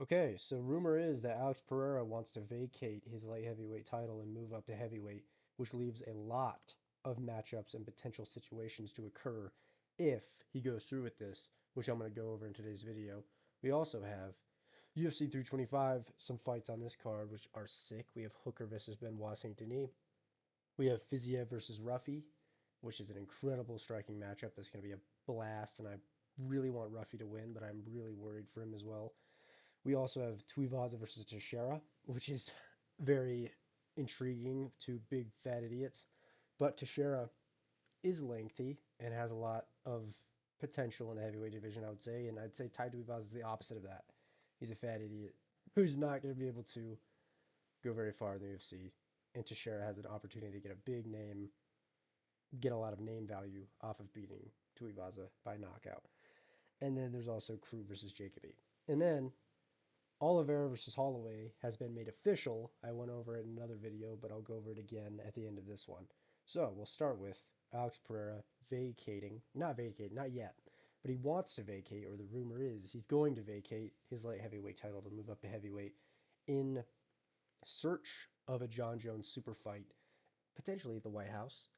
Okay, so rumor is that Alex Pereira wants to vacate his light heavyweight title and move up to heavyweight, which leaves a lot of matchups and potential situations to occur if he goes through with this, which I'm going to go over in today's video. We also have UFC 325, some fights on this card which are sick. We have Hooker versus Benoit Saint Denis. We have Fiziev versus Ruffy, which is an incredible striking matchup that's going to be a blast, and I really want Ruffy to win, but I'm really worried for him as well. We also have Tuivasa versus Teixeira, which is very intriguing to big fat idiots. But Teixeira is lengthy and has a lot of potential in the heavyweight division, I would say. And I'd say Tai Tuivasa is the opposite of that. He's a fat idiot who's not going to be able to go very far in the UFC. And Teixeira has an opportunity to get a big name, get a lot of name value off of beating Tuivasa by knockout. And then there's also Crew versus Jacoby. And then Oliveira versus Holloway has been made official. I went over it in another video, but I'll go over it again at the end of this one. So we'll start with Alex Pereira vacating, not yet, but he wants to vacate, or the rumor is he's going to vacate his light heavyweight title to move up to heavyweight in search of a Jon Jones super fight, potentially at the White House.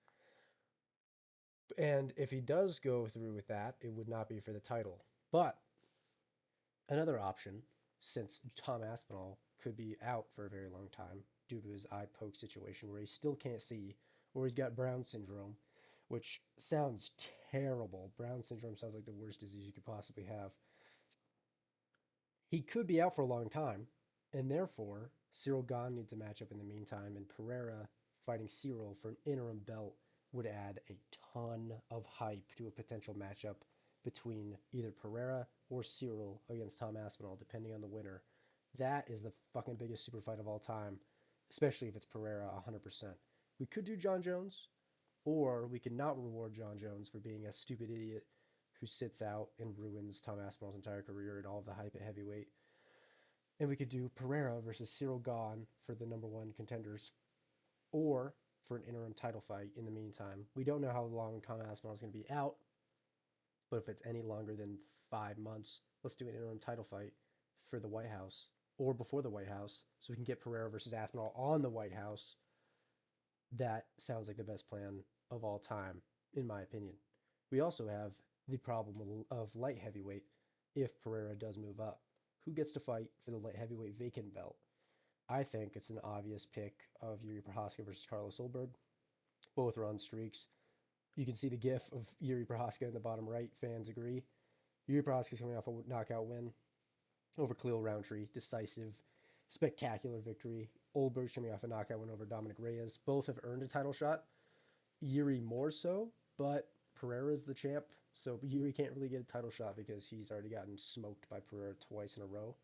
And if he does go through with that, it would not be for the title. But another option, since Tom Aspinall could be out for a very long time due to his eye poke situation where he still can't see, or he's got Brown syndrome, which sounds terrible. Brown syndrome sounds like the worst disease you could possibly have. He could be out for a long time, and therefore Cyril Gane needs a matchup in the meantime, and Pereira fighting Cyril for an interim belt would add a ton of hype to a potential matchup between either Pereira or Cyril against Tom Aspinall, depending on the winner. That is the fucking biggest super fight of all time, especially if it's Pereira 100%. We could do Jon Jones, or we could not reward Jon Jones for being a stupid idiot who sits out and ruins Tom Aspinall's entire career and all of the hype at heavyweight. And we could do Pereira versus Cyril Gane for the number one contenders, or for an interim title fight in the meantime. We don't know how long Tom Aspinall is going to be out, but if it's any longer than 5 months, let's do an interim title fight for the White House or before the White House so we can get Pereira versus Aspinall on the White House. That sounds like the best plan of all time, in my opinion. We also have the problem of light heavyweight if Pereira does move up. Who gets to fight for the light heavyweight vacant belt? I think it's an obvious pick of Yuri Prochazka versus Carlos Ulberg. Both are on streaks. You can see the gif of Yuri Prochazka in the bottom right. Fans agree. Yuri Prochazka is coming off a knockout win over Khalil Roundtree. Decisive, spectacular victory. Ulberg's coming off a knockout win over Dominic Reyes. Both have earned a title shot. Yuri more so, but Pereira's the champ, so Yuri can't really get a title shot because he's already gotten smoked by Pereira twice in a row.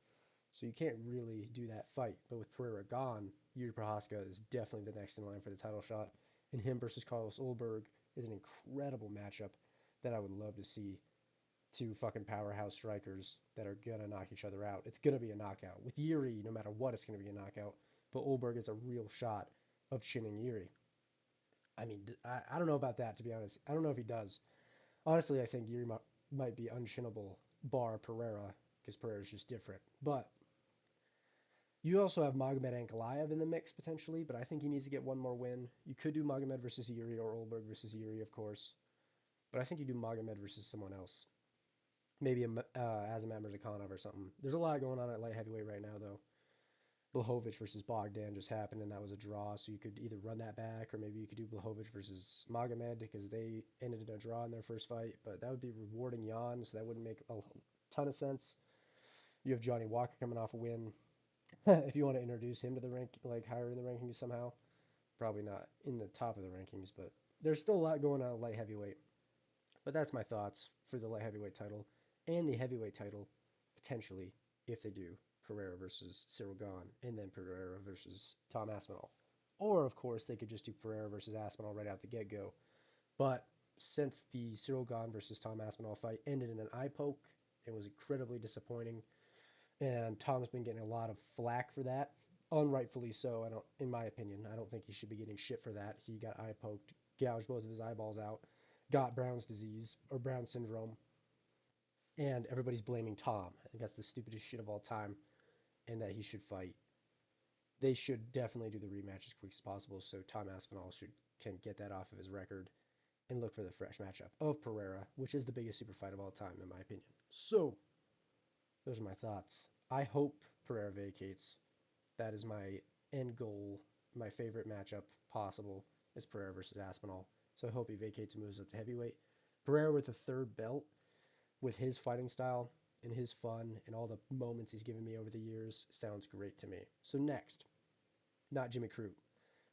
So you can't really do that fight. But with Pereira gone, Yuri Prochazka is definitely the next in line for the title shot. And him versus Carlos Ulberg is an incredible matchup that I would love to see. Two fucking powerhouse strikers that are gonna knock each other out. It's gonna be a knockout. With Yuri, no matter what, it's gonna be a knockout. But Ulberg is a real shot of chinning Yuri. I mean, I don't know about that, to be honest. I don't know if he does. Honestly, I think Yuri might be unshinnable bar Pereira because Pereira's just different. But you also have Magomed Ankalaev in the mix potentially, but I think he needs to get one more win. You could do Magomed versus Yuri or Ulberg versus Yuri, of course. But I think you do Magomed versus someone else. Maybe Azamat Murzakanov or something. There's a lot going on at light heavyweight right now, though. Blachowicz versus Bogdan just happened, and that was a draw. So you could either run that back, or maybe you could do Blachowicz versus Magomed because they ended in a draw in their first fight. But that would be rewarding Jan, so that wouldn't make a ton of sense. You have Johnny Walker coming off a win. If you want to introduce him to the rank, like higher in the rankings somehow, probably not in the top of the rankings, but there's still a lot going on at light heavyweight. But that's my thoughts for the light heavyweight title and the heavyweight title potentially if they do Pereira versus Cyril Gane and then Pereira versus Tom Aspinall. Or of course they could just do Pereira versus Aspinall right out the get go. But since the Cyril Gane versus Tom Aspinall fight ended in an eye poke, it was incredibly disappointing. And Tom's been getting a lot of flack for that, unrightfully so. I don't, in my opinion, I don't think he should be getting shit for that. He got eye poked, gouged both of his eyeballs out, got Brown's disease or Brown syndrome, and everybody's blaming Tom. I think that's the stupidest shit of all time. and that he should fight. They should definitely do the rematch as quick as possible so Tom Aspinall can get that off of his record and look for the fresh matchup of Pereira, which is the biggest super fight of all time, in my opinion. So, those are my thoughts. I hope Pereira vacates. That is my end goal. My favorite matchup possible is Pereira versus Aspinall. So I hope he vacates and moves up to heavyweight. Pereira with the third belt, with his fighting style and his fun and all the moments he's given me over the years, sounds great to me. So next, not Jimmy Crute.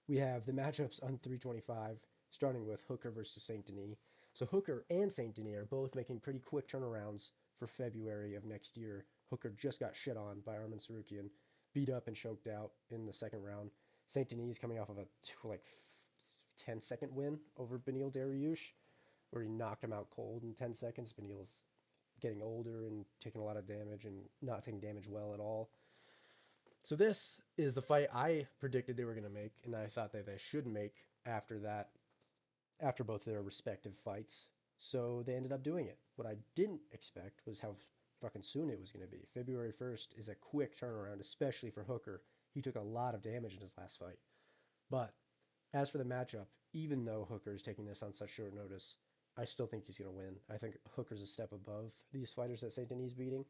We have the matchups on 325, starting with Hooker versus Saint Denis. So Hooker and Saint Denis are both making pretty quick turnarounds for February of next year. Hooker just got shit on by Arman Tsarukyan, beat up and choked out in the second round. Saint Denis coming off of a 10-second win over Beneil Dariush, where he knocked him out cold in 10 seconds. Beneil's getting older and taking a lot of damage and not taking damage well at all. So this is the fight I predicted they were going to make, and I thought that they should make after that, after both their respective fights. So they ended up doing it. What I didn't expect was how fucking soon it was going to be. February 1st is a quick turnaround, especially for Hooker. He took a lot of damage in his last fight. But as for the matchup, even though Hooker is taking this on such short notice, I still think he's going to win. I think Hooker's a step above these fighters that Saint Denis beating.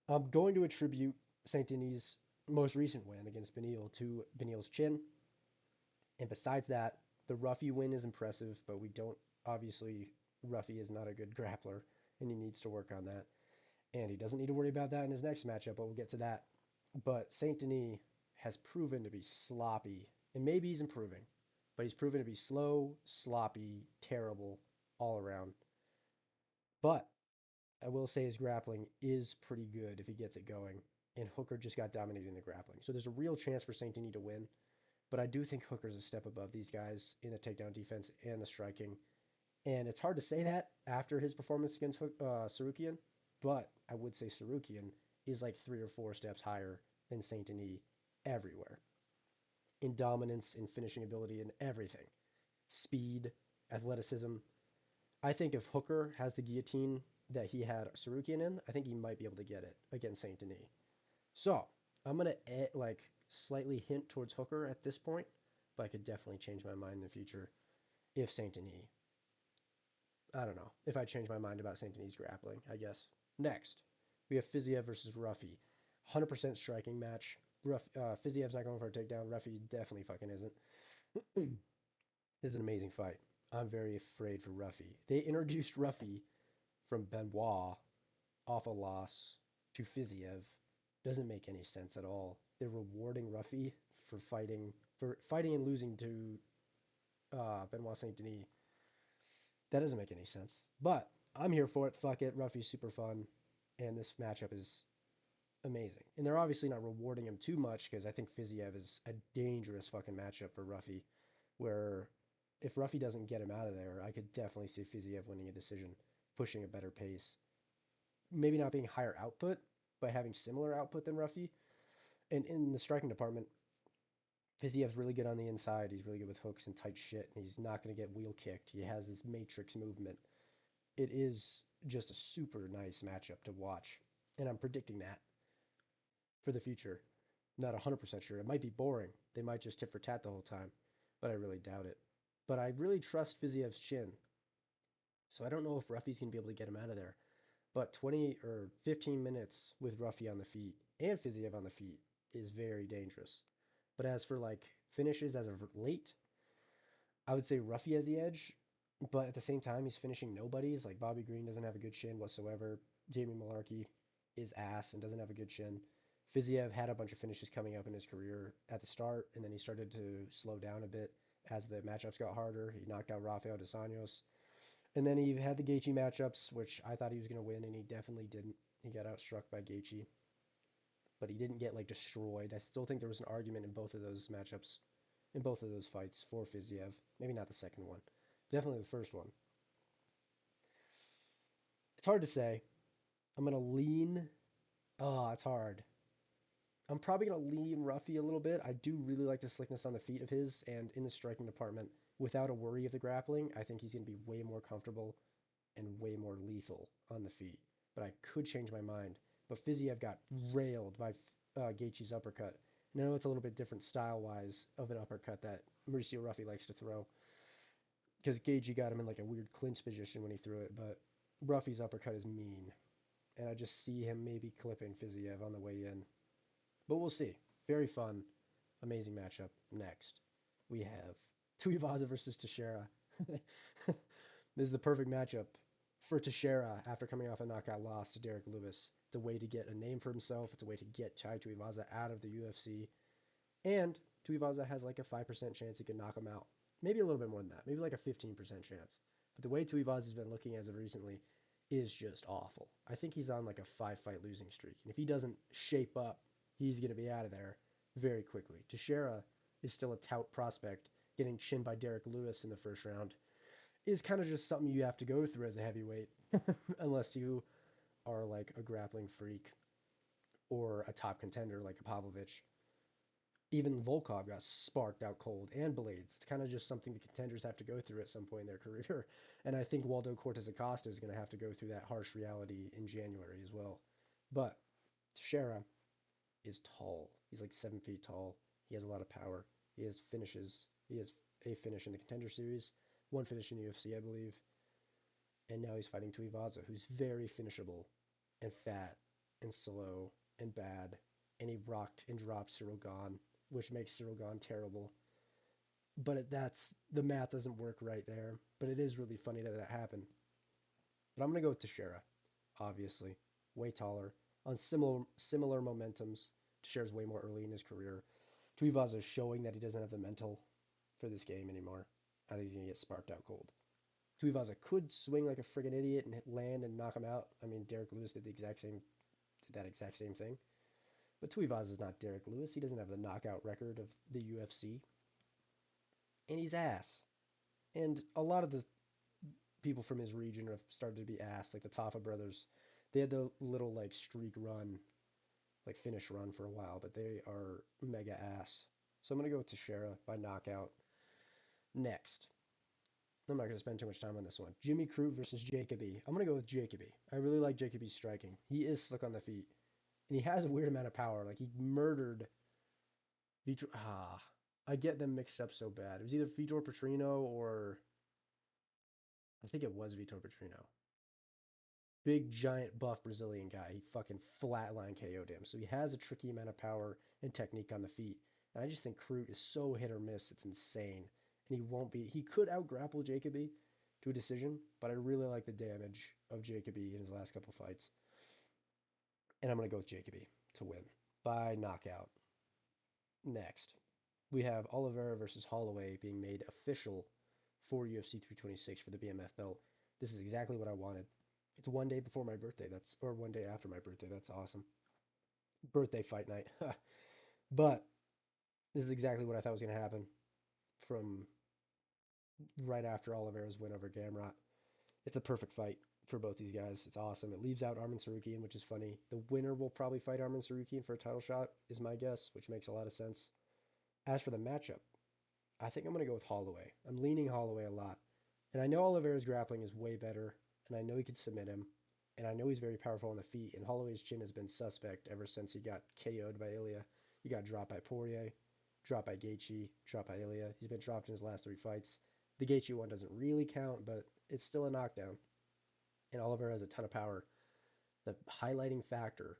I'm going to attribute Saint Denis' most recent win against Beneil to Beneil's chin. And besides that, the Ruffy win is impressive, but we don't, obviously, Ruffy is not a good grappler, and he needs to work on that. And he doesn't need to worry about that in his next matchup, but we'll get to that. But Saint Denis has proven to be sloppy, and maybe he's improving, but he's proven to be slow, sloppy, terrible all around. But I will say his grappling is pretty good if he gets it going, and Hooker just got dominated in the grappling. So there's a real chance for Saint Denis to win, but I do think Hooker's a step above these guys in the takedown defense and the striking. And it's hard to say that after his performance against Tsarukyan, but I would say Tsarukyan is like 3 or 4 steps higher than Saint Denis everywhere. In dominance, in finishing ability, in everything. Speed, athleticism. I think if Hooker has the guillotine that he had Tsarukyan in, I think he might be able to get it against Saint Denis. So, I'm going to slightly hint towards Hooker at this point, but I could definitely change my mind in the future if Saint Denis. I don't know. If I change my mind about Saint Denis grappling, I guess. Next, we have Fiziev versus Ruffy. 100% striking match. Fiziev's not going for a takedown. Ruffy definitely fucking isn't. This is an amazing fight. I'm very afraid for Ruffy. They introduced Ruffy from Benoit off a loss to Fiziev. Doesn't make any sense at all. They're rewarding Ruffy for fighting and losing to Benoit Saint Denis. That doesn't make any sense. But I'm here for it. Fuck it. Ruffy's super fun, and this matchup is amazing. And they're obviously not rewarding him too much because I think Fiziev is a dangerous fucking matchup for Ruffy. Where if Ruffy doesn't get him out of there, I could definitely see Fiziev winning a decision, pushing a better pace. Maybe not being higher output, but having similar output than Ruffy. And in the striking department, Fiziev's really good on the inside. He's really good with hooks and tight shit, and he's not going to get wheel kicked. He has this matrix movement. It is just a super nice matchup to watch, and I'm predicting that for the future. Not 100% sure. It might be boring. They might just tit for tat the whole time, but I really doubt it. But I really trust Fiziev's chin, so I don't know if Ruffy's going to be able to get him out of there. But 20 or 15 minutes with Ruffy on the feet and Fiziev on the feet is very dangerous. But as for like finishes as of late, I would say Ruffy has the edge. But at the same time, he's finishing nobodies. Like Bobby Green doesn't have a good chin whatsoever. Jamie Malarkey is ass and doesn't have a good chin. Fiziev had a bunch of finishes coming up in his career at the start, and then he started to slow down a bit as the matchups got harder. He knocked out Rafael dos Anjos. And then he had the Gaethje matchups, which I thought he was going to win, and he definitely didn't. He got outstruck by Gaethje. But he didn't get, like, destroyed. I still think there was an argument in both of those matchups, in both of those fights for Fiziev. Maybe not the second one. Definitely the first one. It's hard to say. I'm going to lean... Oh, it's hard. I'm probably going to lean Ruffy a little bit. I do really like the slickness on the feet of his, and in the striking department, without a worry of the grappling, I think he's going to be way more comfortable and way more lethal on the feet. But I could change my mind. but Fiziev got railed by Gaethje's uppercut. And I know it's a little bit different style-wise of an uppercut that Mauricio Ruffy likes to throw, because Gaethje got him in like a weird clinch position when he threw it, but Ruffy's uppercut is mean, and I just see him maybe clipping Fiziev on the way in. But we'll see. Very fun, amazing matchup. Next, we have Tuivasa versus Teixeira. This is the perfect matchup for Teixeira after coming off a knockout loss to Derek Lewis. It's a way to get a name for himself. It's a way to get Tai Tuivasa out of the UFC. And Tuivasa has like a 5% chance he can knock him out. Maybe a little bit more than that. Maybe like a 15% chance. But the way Tuivasa's been looking as of recently is just awful. I think he's on like a 5-fight losing streak. And if he doesn't shape up, he's going to be out of there very quickly. Teixeira is still a tout prospect. Getting chinned by Derek Lewis in the first round is kind of just something you have to go through as a heavyweight, unless you are like a grappling freak or a top contender like a Pavlovich. Even Volkov got sparked out cold, and Blades. It's kind of just something the contenders have to go through at some point in their career. And I think Waldo Cortez Acosta is going to have to go through that harsh reality in January as well. But Teixeira is tall. He's like 7 feet tall. He has a lot of power. He has finishes. He has a finish in the Contender Series, one finish in the UFC, I believe. And now he's fighting Tuivasa, who's very finishable and fat and slow and bad. And he rocked and dropped Cyril Gane, which makes Cyril Gane terrible. But that's the math doesn't work right there. But it is really funny that that happened. But I'm gonna go with Teixeira, obviously, way taller on similar momentums. Teixeira's way more early in his career. Tuivasa is showing that he doesn't have the mental for this game anymore. I think he's gonna get sparked out cold. Tuivasa could swing like a friggin' idiot and land and knock him out. I mean, Derek Lewis did that exact same thing. But Tuivasa is not Derek Lewis. He doesn't have the knockout record of the UFC, and he's ass. And a lot of the people from his region have started to be ass, like the Tafa brothers. They had the little like streak run, like finish run for a while, but they are mega ass. So I'm gonna go with Teixeira by knockout. Next, I'm not going to spend too much time on this one. Jimmy Crute versus Jacoby. I'm going to go with Jacoby. I really like Jacoby's striking. He is slick on the feet. And he has a weird amount of power. Like, he murdered Vitor. I get them mixed up so bad. It was either Vitor Petrino or I think it was Vitor Petrino. Big, giant, buff Brazilian guy. He fucking flatline KO'd him. So he has a tricky amount of power and technique on the feet. And I just think Crute is so hit or miss. It's insane. And he won't be. He could out-grapple Jacoby to a decision, but I really like the damage of Jacoby in his last couple fights. And I'm going to go with Jacoby to win by knockout. Next, we have Oliveira versus Holloway being made official for UFC 326 for the BMF belt. This is exactly what I wanted. It's one day before my birthday. Or one day after my birthday. That's awesome. Birthday fight night. But this is exactly what I thought was going to happen from right after Oliveira's win over Gamrot. It's a perfect fight for both these guys. It's awesome. It leaves out Arman Tsarukyan, which is funny. The winner will probably fight Arman Tsarukyan for a title shot, is my guess, which makes a lot of sense. As for the matchup, I think I'm going to go with Holloway. I'm leaning Holloway a lot. And I know Oliveira's grappling is way better, and I know he could submit him, and I know he's very powerful on the feet, and Holloway's chin has been suspect ever since he got KO'd by Ilya. He got dropped by Poirier, dropped by Gaethje, dropped by Ilya. He's been dropped in his last 3 fights. The Gaethje one doesn't really count, but it's still a knockdown. And Oliveira has a ton of power. The highlighting factor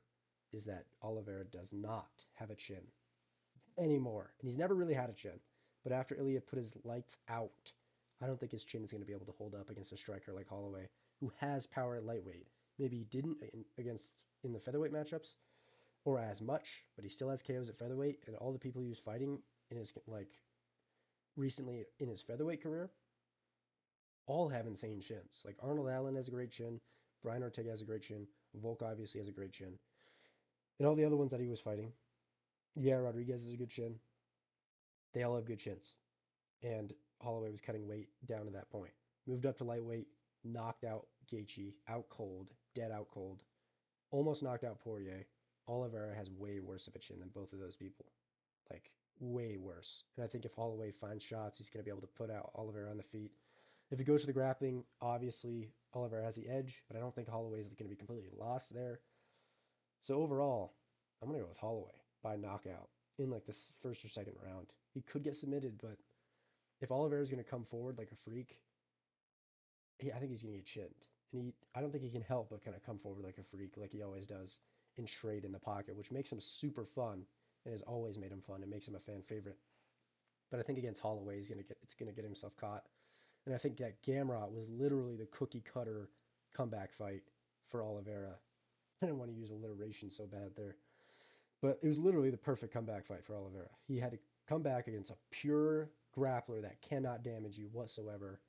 is that Oliveira does not have a chin anymore. And he's never really had a chin. But after Ilya put his lights out, I don't think his chin is going to be able to hold up against a striker like Holloway, who has power at lightweight. Maybe he didn't in the featherweight matchups, or as much, but he still has KOs at featherweight, and all the people he was fighting in his recently in his featherweight career all have insane chins. Like Arnold Allen has a great chin, Brian Ortega has a great chin, Volk obviously has a great chin, and all the other ones that he was fighting. Yeah, Rodriguez has a good chin. They all have good chins. And Holloway was cutting weight down to that point. Moved up to lightweight, knocked out Gaethje, out cold, dead out cold. Almost knocked out Poirier. Oliveira has way worse of a chin than both of those people. Like, way worse. And I think if Holloway finds shots, he's going to be able to put out Oliveira on the feet. If he goes to the grappling, obviously Oliveira has the edge, but I don't think Holloway is going to be completely lost there. So overall, I'm gonna go with Holloway by knockout in like the first or second round. He could get submitted, but if Oliveira's gonna come forward like a freak, I think he's gonna get chinned. And I don't think he can help but kind of come forward like a freak, like he always does, and trade in the pocket, which makes him super fun and has always made him fun and makes him a fan favorite. But I think against Holloway, it's gonna get himself caught. And I think that Gamrot was literally the cookie cutter comeback fight for Oliveira. I didn't want to use alliteration so bad there. But it was literally the perfect comeback fight for Oliveira. He had to come back against a pure grappler that cannot damage you whatsoever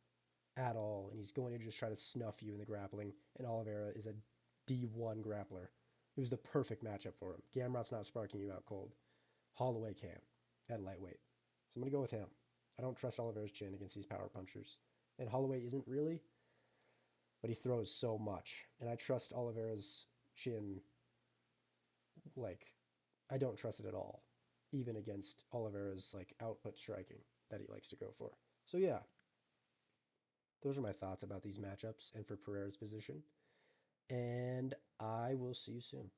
at all, and he's going to just try to snuff you in the grappling, and Oliveira is a D1 grappler. It was the perfect matchup for him. Gamrot's not sparking you out cold. Holloway can at lightweight. So I'm going to go with him. I don't trust Oliveira's chin against these power punchers. And Holloway isn't really, but he throws so much. And I trust Oliveira's chin, like, I don't trust it at all, even against Oliveira's, like, output striking that he likes to go for. So, yeah, those are my thoughts about these matchups and for Pereira's position. And I will see you soon.